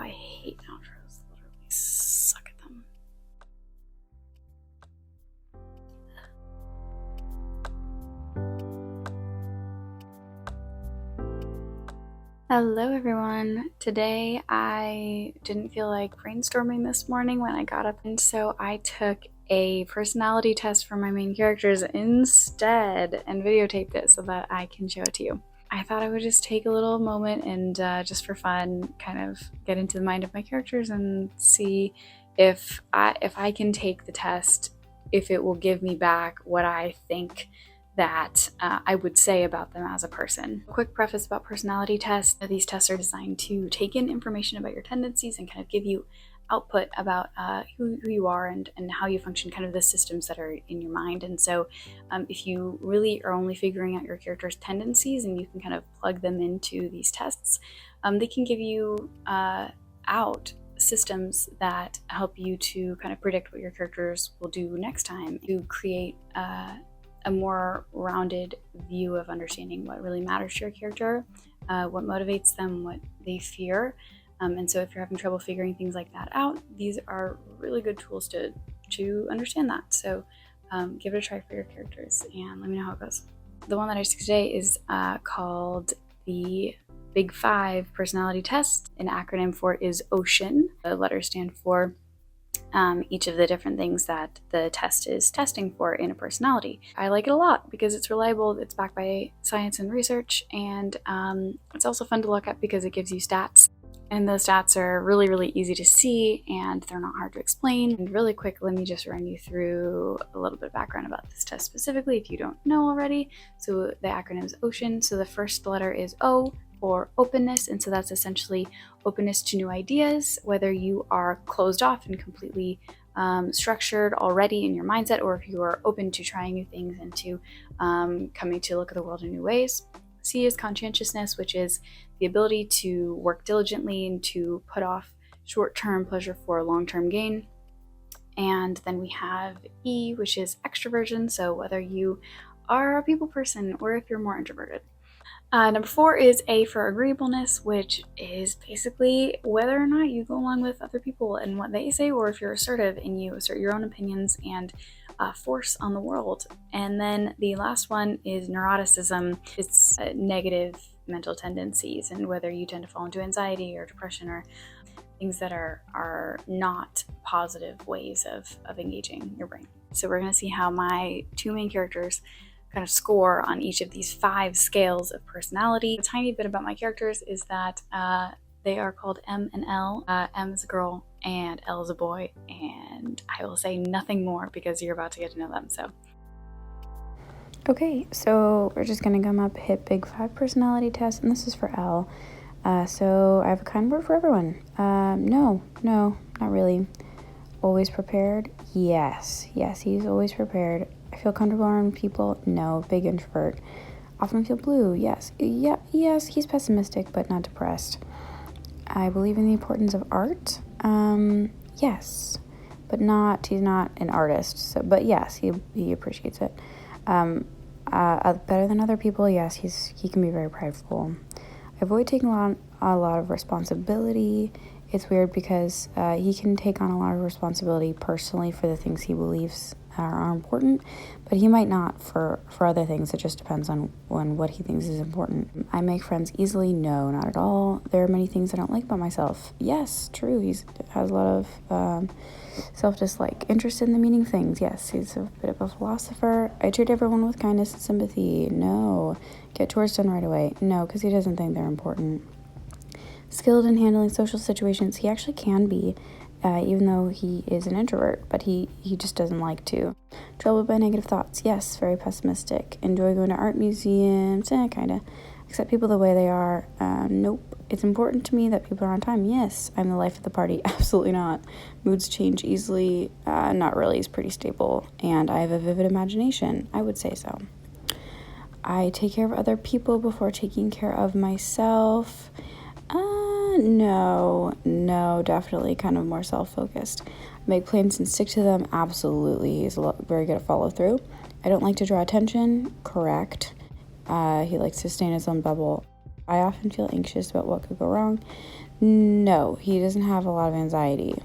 I hate outros. Literally suck at them. Hello everyone. Today I didn't feel like brainstorming this morning when I got up, and so I took a personality test for my main characters instead and videotaped it so that I can show it to you. I thought I would just take a little moment and just for fun kind of get into the mind of my characters and see if I can take the test, if it will give me back what I think that I would say about them as a person. A quick preface about personality tests. These tests are designed to take in information about your tendencies and kind of give you output about who you are and how you function, kind of the systems that are in your mind. And so if you really are only figuring out your character's tendencies and you can kind of plug them into these tests, they can give you out systems that help you to kind of predict what your characters will do next time, to create a more rounded view of understanding what really matters to your character, what motivates them, what they fear. And so if you're having trouble figuring things like that out, these are really good tools to understand that. So give it a try for your characters and let me know how it goes. The one that I took today is called the Big 5 personality test. An acronym for it is OCEAN. The letters stand for each of the different things that the test is testing for in a personality. I like it a lot because it's reliable, it's backed by science and research, and it's also fun to look at because it gives you stats. And those stats are really, really easy to see and they're not hard to explain. And really quick, let me just run you through a little bit of background about this test specifically if you don't know already. So the acronym is OCEAN. So the first letter is O for openness, and so that's essentially openness to new ideas, whether you are closed off and completely structured already in your mindset, or if you are open to trying new things and to coming to look at the world in new ways. C is conscientiousness, which is the ability to work diligently and to put off short-term pleasure for long-term gain. And then we have E, which is extroversion, so whether you are a people person or if you're more introverted. Number 4 is A for agreeableness, which is basically whether or not you go along with other people and what they say, or if you're assertive and you assert your own opinions and force on the world. And then the last one is neuroticism. It's negative mental tendencies and whether you tend to fall into anxiety or depression or things that are not positive ways of engaging your brain. So we're going to see how my two main characters kind of score on each of these 5 scales of personality. A tiny bit about my characters is that they are called M and L. M is a girl and L is a boy, and I will say nothing more because you're about to get to know them. So okay, so we're just gonna come up, hit Big 5 personality test, and this is for L. So I have a kind word for everyone. No, not really. Always prepared? Yes, he's always prepared. I feel comfortable around people? No. Big introvert. Often feel blue? Yes. Yes, he's pessimistic but not depressed. I believe in the importance of art? Yes. But he's not an artist. So, but yes, he appreciates it. Better than other people? Yes, he can be very prideful. I avoid taking a lot of responsibility. It's weird because he can take on a lot of responsibility personally for the things he believes are important, but he might not for other things. It just depends on what he thinks is important. I make friends easily? No, not at all. There are many things I don't like about myself. Yes, true. He has a lot of self-dislike. Interested in the meaning of things? Yes, he's a bit of a philosopher. I treat everyone with kindness and sympathy? No. Get chores done right away? No, because he doesn't think they're important. Skilled in handling social situations? He actually can be, even though he is an introvert, but he just doesn't like to. Troubled by negative thoughts? Yes, very pessimistic. Enjoy going to art museums? Kind of. Accept people the way they are? Nope. It's important to me that people are on time? Yes. I'm the life of the party? Absolutely not. Moods change easily? Not really. He's pretty stable. And I have a vivid imagination? I would say so. I take care of other people before taking care of myself? No, definitely kind of more self-focused. Make plans and stick to them? Absolutely. He's very good at follow through. I don't like to draw attention? Correct. He likes to stay in his own bubble. I often feel anxious about what could go wrong. No, he doesn't have a lot of anxiety.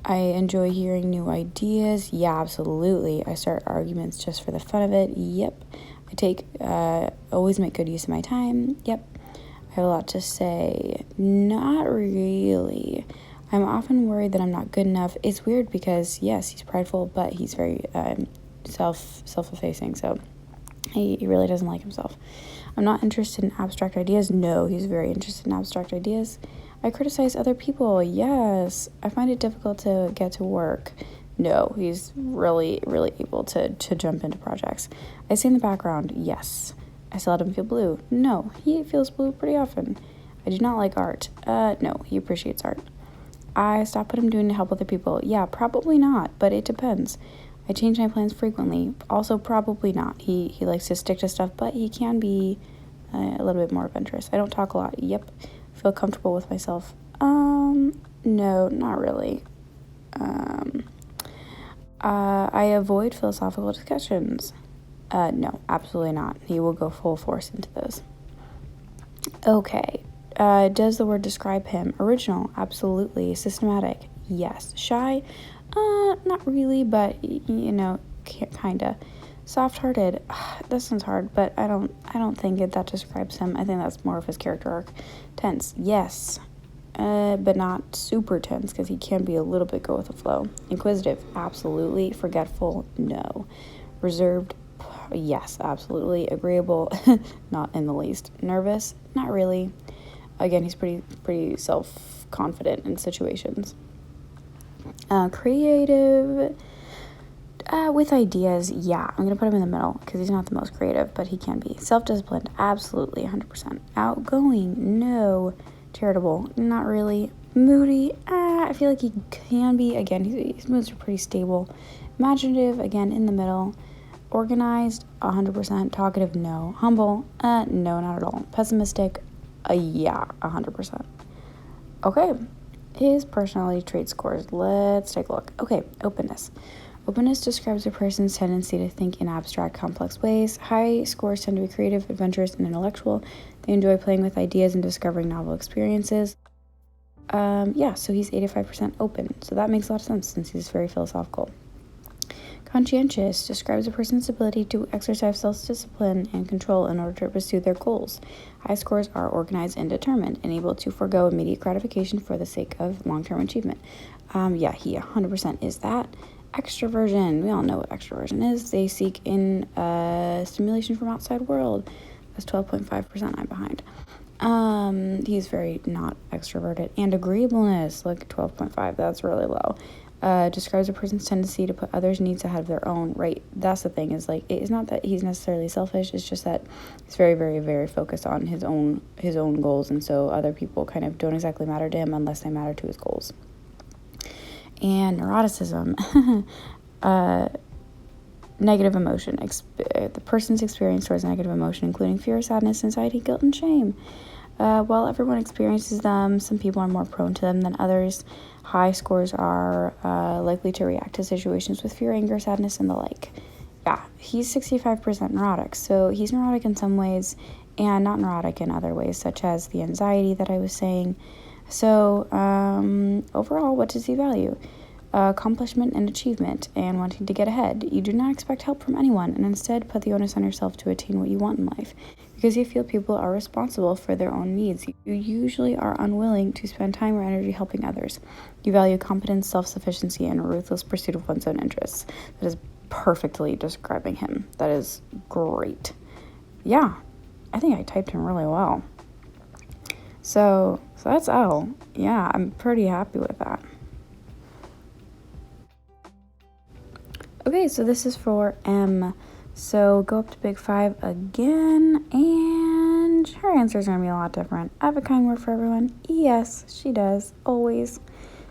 I enjoy hearing new ideas. Yeah, absolutely. I start arguments just for the fun of it. Yep. Always make good use of my time. Yep. I have a lot to say. Not really. I'm often worried that I'm not good enough. It's weird because, yes, he's prideful, but he's very self-effacing, so he really doesn't like himself. I'm not interested in abstract ideas. No, he's very interested in abstract ideas. I criticize other people. Yes. I find it difficult to get to work. No, he's really, really able to jump into projects. I stay in the background. Yes. I still let him feel blue. No, he feels blue pretty often. I do not like art. No, he appreciates art. I stop what I'm doing to help other people. Yeah, probably not, but it depends. I change my plans frequently. Also, probably not. He likes to stick to stuff, but he can be a little bit more adventurous. I don't talk a lot. Yep. Feel comfortable with myself. No, not really. I avoid philosophical discussions. No, absolutely not. He will go full force into those. Okay. Does the word describe him? Original, absolutely. Systematic, yes. Shy, not really, but kinda. Soft-hearted, that sounds hard, but I don't think that describes him. I think that's more of his character arc. Tense, yes, but not super tense because he can be a little bit go with the flow. Inquisitive, absolutely. Forgetful, no. Reserved, yes, absolutely. Agreeable, not in the least. Nervous, not really. Again, he's pretty self-confident in situations. Creative, with ideas, yeah. I'm going to put him in the middle because he's not the most creative, but he can be. Self-disciplined, absolutely, 100%. Outgoing, no. Charitable, not really. Moody, I feel like he can be. Again, his moods are pretty stable. Imaginative, again, in the middle. Organized, 100%. Talkative, no. Humble, no, not at all. Pessimistic, yeah, 100%. Okay, his personality trait scores. Let's take a look. Okay, openness. Openness describes a person's tendency to think in abstract, complex ways. High scores tend to be creative, adventurous, and intellectual. They enjoy playing with ideas and discovering novel experiences. So he's 85% open. So that makes a lot of sense since he's very philosophical. Conscientious describes a person's ability to exercise self-discipline and control in order to pursue their goals. High scores are organized and determined and able to forego immediate gratification for the sake of long-term achievement. He 100% is that. Extroversion, we all know what extroversion is. They seek in stimulation from outside world. That's 12.5%. I'm behind. He's very not extroverted. And agreeableness, like 12.5. That's really low. Describes a person's tendency to put others' needs ahead of their own. Right, that's the thing. Is like it's not that he's necessarily selfish. It's just that he's very, very, very focused on his own goals, and so other people kind of don't exactly matter to him unless they matter to his goals. And neuroticism, negative emotion. The person's experience towards negative emotion, including fear, sadness, anxiety, guilt, and shame. While everyone experiences them, some people are more prone to them than others. High scores are likely to react to situations with fear, anger, sadness, and the like. Yeah, he's 65% neurotic. So he's neurotic in some ways and not neurotic in other ways, such as the anxiety that I was saying. So overall, what does he value? Accomplishment and achievement and wanting to get ahead. You do not expect help from anyone and instead put the onus on yourself to attain what you want in life. Because you feel people are responsible for their own needs, you usually are unwilling to spend time or energy helping others. You value competence, self-sufficiency, and a ruthless pursuit of one's own interests. That is perfectly describing him. That is great. Yeah, I think I typed him really well. So that's L. Yeah, I'm pretty happy with that. Okay, so this is for M. So go up to Big 5 again, and her answers are going to be a lot different. I have a kind word for everyone. Yes, she does. Always.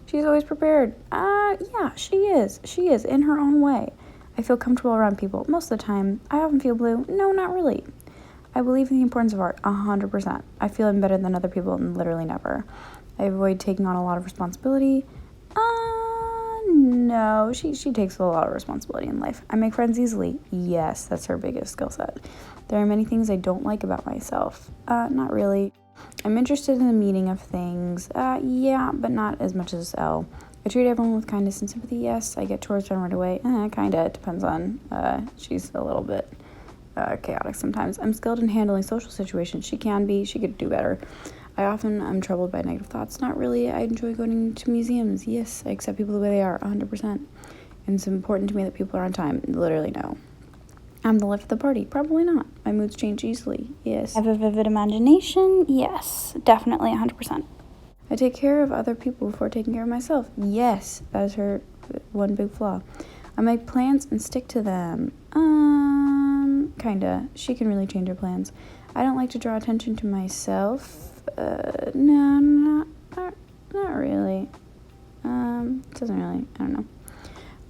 She's always prepared. Yeah, she is. She is, in her own way. I feel comfortable around people most of the time. I often feel blue. No, not really. I believe in the importance of art, 100%. I feel I'm better than other people, and literally never. I avoid taking on a lot of responsibility. No, she takes a lot of responsibility in life. I make friends easily. Yes, that's her biggest skill set. There are many things I don't like about myself. Not really. I'm interested in the meaning of things. Yeah, but not as much as L. I treat everyone with kindness and sympathy. Yes, I get chores done right away. Kinda. It depends on. She's a little bit chaotic sometimes. I'm skilled in handling social situations. She can be. She could do better. I often am troubled by negative thoughts. Not really. I enjoy going to museums. Yes, I accept people the way they are, 100%. And it's important to me that people are on time. Literally, no. I'm the life of the party. Probably not. My moods change easily. Yes. I have a vivid imagination. Yes, definitely 100%. I take care of other people before taking care of myself. Yes, that is her one big flaw. I make plans and stick to them. Kinda. She can really change her plans. I don't like to draw attention to myself. No, not really. Doesn't really, I don't know.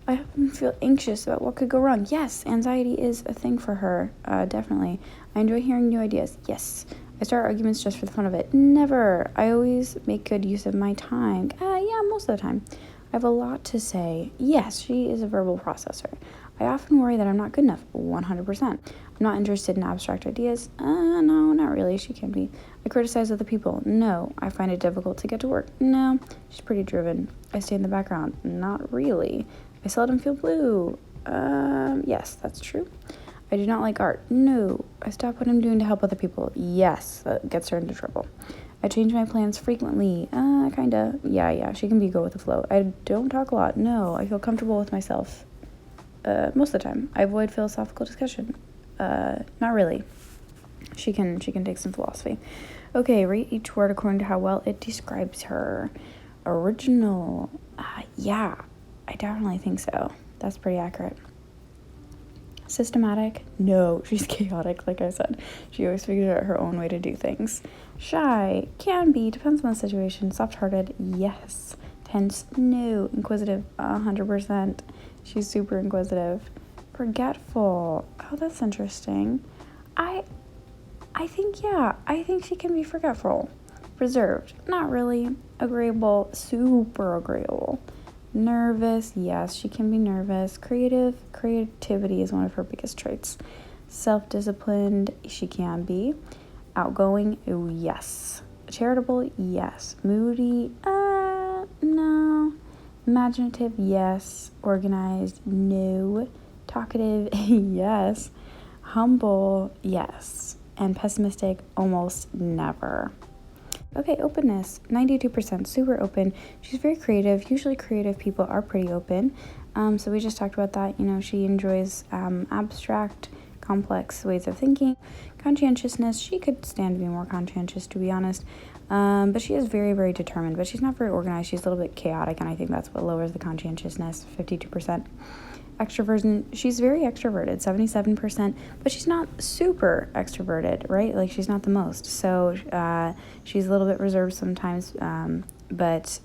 I often feel anxious about what could go wrong. Yes, anxiety is a thing for her, definitely. I enjoy hearing new ideas. Yes. I start arguments just for the fun of it. Never. I always make good use of my time. Yeah, most of the time. I have a lot to say. Yes, she is a verbal processor. I often worry that I'm not good enough. 100%. I'm not interested in abstract ideas. No, not really. She can be. I criticize other people. No. I find it difficult to get to work. No. She's pretty driven. I stay in the background. Not really. I seldom feel blue. Yes, that's true. I do not like art. No. I stop what I'm doing to help other people. Yes, that gets her into trouble. I change my plans frequently. Kinda. Yeah, she can be go with the flow. I don't talk a lot. No. I feel comfortable with myself. Most of the time. I avoid philosophical discussion. Not really. She can take some philosophy. Okay, rate each word according to how well it describes her. Original. Yeah, I definitely think so. That's pretty accurate. Systematic? No, she's chaotic, like I said. She always figures out her own way to do things. Shy? Can be, depends on the situation. Soft-hearted? Yes. Tense? No. Inquisitive? 100%. She's super inquisitive. Forgetful? Oh, that's interesting. I think she can be forgetful. Reserved? Not really. Agreeable? Super agreeable. Nervous? Yes, she can be nervous. Creativity is one of her biggest traits. Self-disciplined? She can be. Outgoing? Oh, yes. Charitable? Yes. Moody? No. Imaginative? Yes. Organized? No. Talkative? Yes. Humble? Yes. And pessimistic? Almost never. Okay, openness, 92%, super open. She's very creative. Usually creative people are pretty open. So we just talked about that. She enjoys abstract, complex ways of thinking. Conscientiousness, she could stand to be more conscientious, to be honest. But she is very, very determined. But she's not very organized. She's a little bit chaotic, and I think that's what lowers the conscientiousness, 52%. Extroversion, she's very extroverted, 77%, but she's not super extroverted, right? Like, she's not the most. So she's a little bit reserved sometimes, but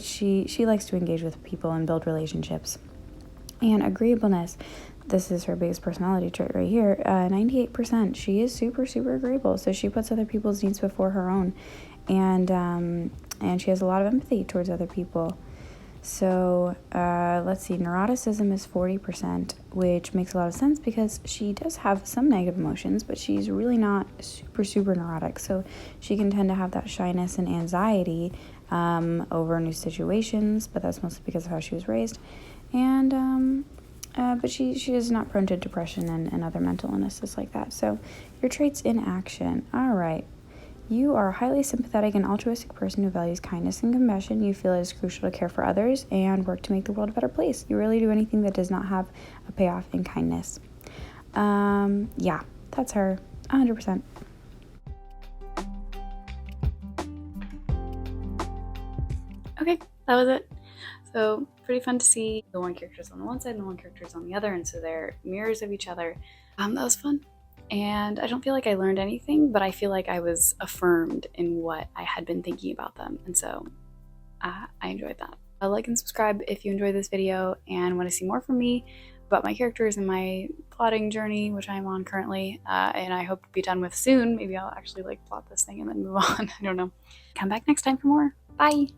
she likes to engage with people and build relationships. And agreeableness, this is her biggest personality trait right here, 98%. She is super, super agreeable. So she puts other people's needs before her own, and she has a lot of empathy towards other people. So let's see, neuroticism is 40%, which makes a lot of sense because she does have some negative emotions, but she's really not super, super neurotic. So she can tend to have that shyness and anxiety over new situations, but that's mostly because of how she was raised. And but she is not prone to depression and other mental illnesses like that. So your traits in action. All right. You are a highly sympathetic and altruistic person who values kindness and compassion. You feel it is crucial to care for others and work to make the world a better place. You rarely do anything that does not have a payoff in kindness. Yeah, that's her, 100%. Okay, that was it. So pretty fun to see the one character's on the one side and the one character's on the other, and so they're mirrors of each other. That was fun. And I don't feel like I learned anything, but I feel like I was affirmed in what I had been thinking about them. And so I enjoyed that. Like and subscribe if you enjoyed this video and want to see more from me about my characters and my plotting journey, which I'm on currently. And I hope to be done with soon. Maybe I'll actually plot this thing and then move on. I don't know. Come back next time for more. Bye.